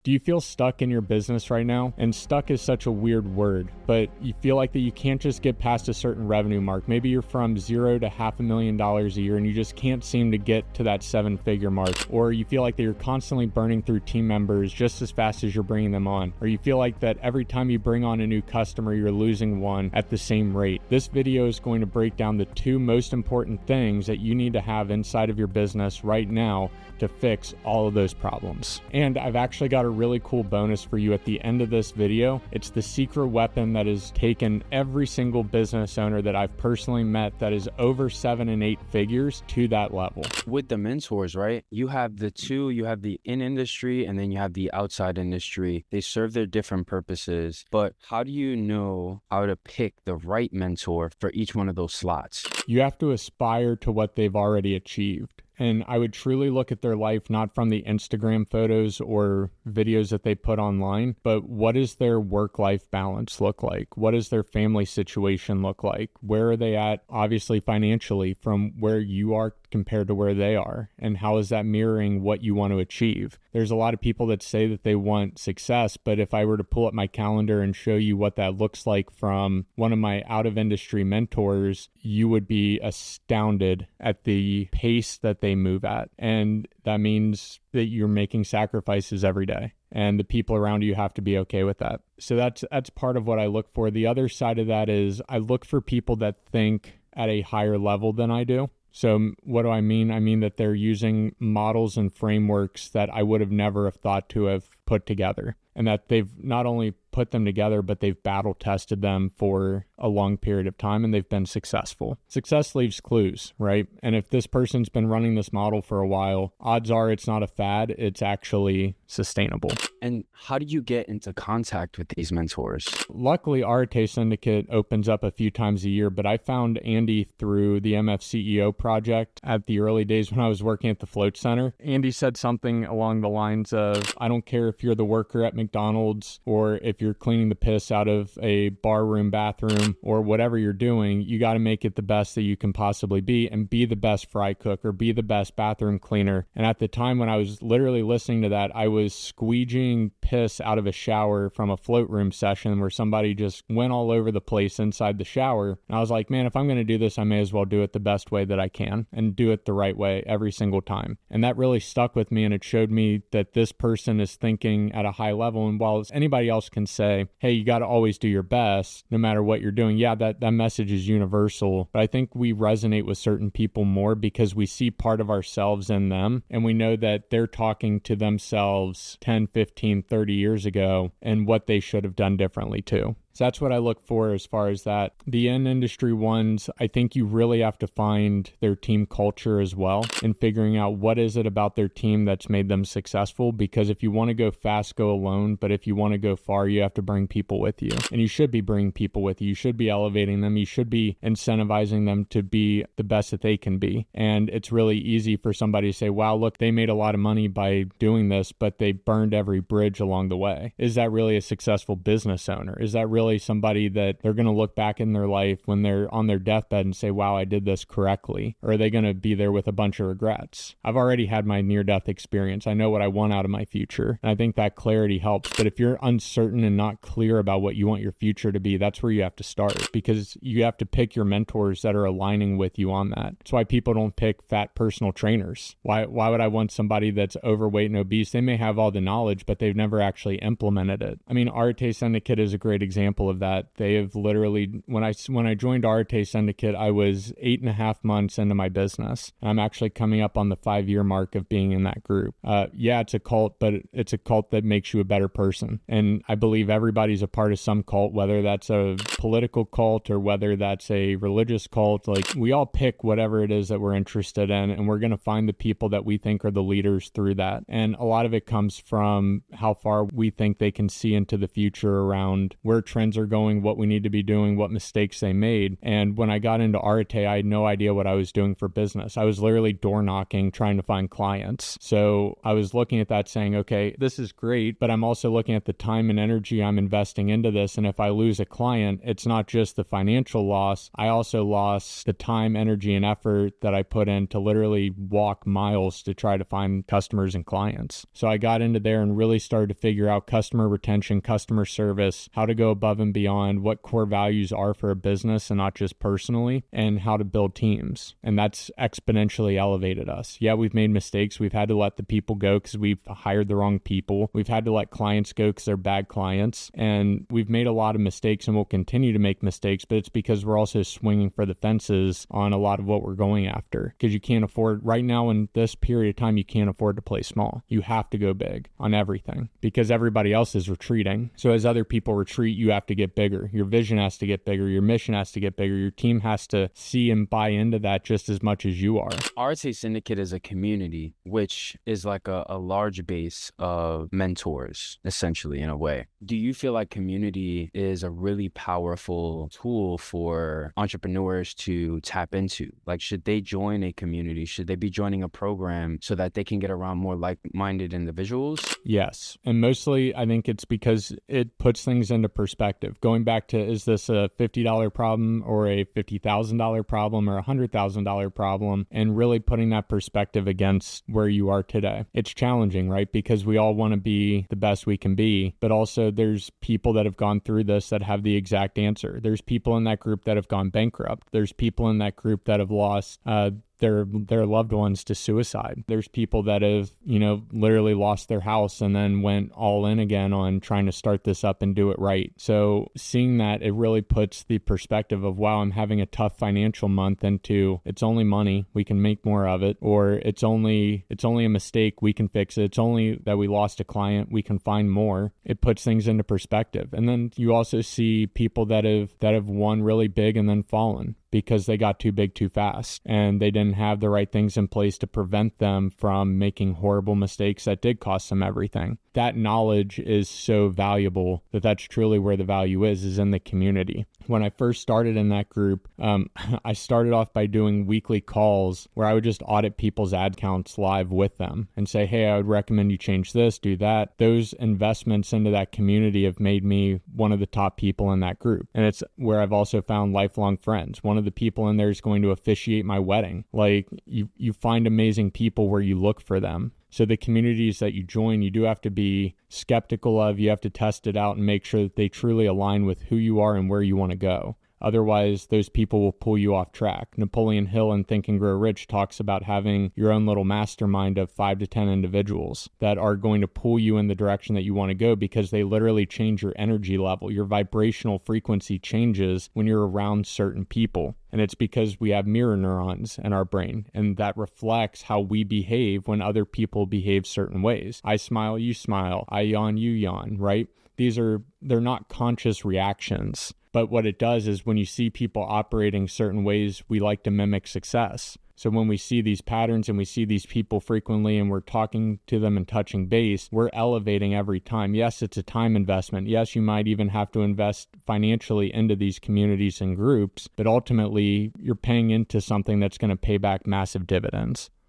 Do you feel stuck in your business right now? And stuck is such a weird word, but you feel like that you can't just get past a certain revenue mark. Maybe you're from $0 to $500,000 a year and you just can't seem to get to that 7-figure mark. Or you feel like that you're constantly burning through team members just as fast as you're bringing them on. Or you feel like that every time you bring on a new customer, you're losing one at the same rate. This video is going to break down the 2 most important things that you need to have inside of your business right now to fix all of those problems. And I've actually got a really cool bonus for you at the end of this video. It's the secret weapon that has taken every single business owner that I've personally met that is over 7 and 8 figures to that level. With the mentors, right? You have the two, you have the in-industry and then you have the outside industry. They serve their different purposes, but how do you know how to pick the right mentor for each one of those slots? You have to aspire to what they've already achieved. And I would truly look at their life not from the Instagram photos or videos that they put online, but what does their work-life balance look like? What does their family situation look like? Where are they at, obviously financially, from where you are compared to where they are? And how is that mirroring what you want to achieve? There's a lot of people that say that they want success, but if I were to pull up my calendar and show you what that looks like from one of my out-of-industry mentors, you would be astounded at the pace that they move at. And that means that you're making sacrifices every day. And the people around you have to be okay with that. So that's part of what I look for. The other side of that is I look for people that think at a higher level than I do. So what do I mean? I mean that they're using models and frameworks that I would have never have thought to have put together, and that they've not only put them together, but they've battle tested them for a long period of time and they've been successful. Success leaves clues, right? And if this person's been running this model for a while, odds are it's not a fad, it's actually sustainable. And how do you get into contact with these mentors? Luckily, Arete Syndicate opens up a few times a year, but I found Andy through the MFCEO project at the early days when I was working at the Float Center. Andy said something along the lines of, I don't care if you're the worker at McDonald's or if you're cleaning the piss out of a bar room bathroom or whatever you're doing, you got to make it the best that you can possibly be and be the best fry cook or be the best bathroom cleaner. And at the time when I was literally listening to that, I was squeegeeing piss out of a shower from a float room session where somebody just went all over the place inside the shower. And I was like, man, if I'm going to do this, I may as well do it the best way that I can and do it the right way every single time. And that really stuck with me, and it showed me that this person is thinking at a high level. And while anybody else can say, hey, you got to always do your best no matter what you're doing, yeah, that message is universal. But I think we resonate with certain people more because we see part of ourselves in them, and we know that they're talking to themselves 10, 15, 30 years ago and what they should have done differently too. So that's what I look for as far as that. The in-industry ones, I think you really have to find their team culture as well and figuring out what is it about their team that's made them successful. Because if you want to go fast, go alone. But if you want to go far, you have to bring people with you. And you should be bringing people with you. You should be elevating them. You should be incentivizing them to be the best that they can be. And it's really easy for somebody to say, wow, look, they made a lot of money by doing this, but they burned every bridge along the way. Is that really a successful business owner? Is that really somebody that they're going to look back in their life when they're on their deathbed and say, wow, I did this correctly? Or are they going to be there with a bunch of regrets? I've already had my near-death experience. I know what I want out of my future. And I think that clarity helps. But if you're uncertain and not clear about what you want your future to be, that's where you have to start, because you have to pick your mentors that are aligning with you on that. That's why people don't pick fat personal trainers. Why would I want somebody that's overweight and obese? They may have all the knowledge, but they've never actually implemented it. I mean, Arete Syndicate is a great example of that. They have literally, when I joined Arete Syndicate, I was 8.5 months into my business. I'm actually coming up on the 5-year mark of being in that group. Yeah, it's a cult, but it's a cult that makes you a better person. And I believe everybody's a part of some cult, whether that's a political cult or whether that's a religious cult. Like, we all pick whatever it is that we're interested in, and we're going to find the people that we think are the leaders through that. And a lot of it comes from how far we think they can see into the future around where trends are going, what we need to be doing, what mistakes they made. And when I got into Arete, I had no idea what I was doing for business. I was literally door knocking, trying to find clients. So I was looking at that saying, okay, this is great, but I'm also looking at the time and energy I'm investing into this. And if I lose a client, it's not just the financial loss. I also lost the time, energy, and effort that I put in to literally walk miles to try to find customers and clients. So I got into there and really started to figure out customer retention, customer service, how to go above and beyond, what core values are for a business and not just personally, and how to build teams. And that's exponentially elevated us. Yeah, we've made mistakes. We've had to let the people go because we've hired the wrong people. We've had to let clients go because they're bad clients. And we've made a lot of mistakes and we'll continue to make mistakes, but it's because we're also swinging for the fences on a lot of what we're going after. Because you can't afford, right now in this period of time, you can't afford to play small. You have to go big on everything because everybody else is retreating. So as other people retreat, you have to get bigger. Your vision has to get bigger. Your mission has to get bigger. Your team has to see and buy into that just as much as you are. Arete Syndicate is a community, which is like a large base of mentors, essentially, in a way. Do you feel like community is a really powerful tool for entrepreneurs to tap into? Like, should they join a community? Should they be joining a program so that they can get around more like-minded individuals? Yes. And mostly I think it's because it puts things into perspective. Going back to, is this a $50 problem or a $50,000 problem or a $100,000 problem? And really putting that perspective against where you are today. It's challenging, right? Because we all want to be the best we can be, but also there's people that have gone through this that have the exact answer. There's people in that group that have gone bankrupt. There's people in that group that have lost their loved ones to suicide. There's people that have, literally lost their house and then went all in again on trying to start this up and do it right. So seeing that, it really puts the perspective of, wow, I'm having a tough financial month, into it's only money, we can make more of it, or it's only a mistake, we can fix it. It's only that we lost a client, we can find more. It puts things into perspective. And then you also see people that have won really big and then fallen because they got too big too fast and they didn't have the right things in place to prevent them from making horrible mistakes that did cost them everything. That knowledge is so valuable that's truly where the value is in the community. When I first started in that group, I started off by doing weekly calls where I would just audit people's ad counts live with them and say, hey, I would recommend you change this, do that. Those investments into that community have made me one of the top people in that group. And it's where I've also found lifelong friends. One of the people in there is going to officiate my wedding. Like, you find amazing people where you look for them. So the communities that you join, you do have to be skeptical of. You have to test it out and make sure that they truly align with who you are and where you want to go. Otherwise, those people will pull you off track. Napoleon Hill in Think and Grow Rich talks about having your own little mastermind of 5 to 10 individuals that are going to pull you in the direction that you want to go, because they literally change your energy level. Your vibrational frequency changes when you're around certain people. And it's because we have mirror neurons in our brain, and that reflects how we behave when other people behave certain ways. I smile, you smile. I yawn, you yawn, right? They're not conscious reactions. But what it does is when you see people operating certain ways, we like to mimic success. So when we see these patterns and we see these people frequently and we're talking to them and touching base, we're elevating every time. Yes, it's a time investment. Yes, you might even have to invest financially into these communities and groups, but ultimately you're paying into something that's going to pay back massive dividends.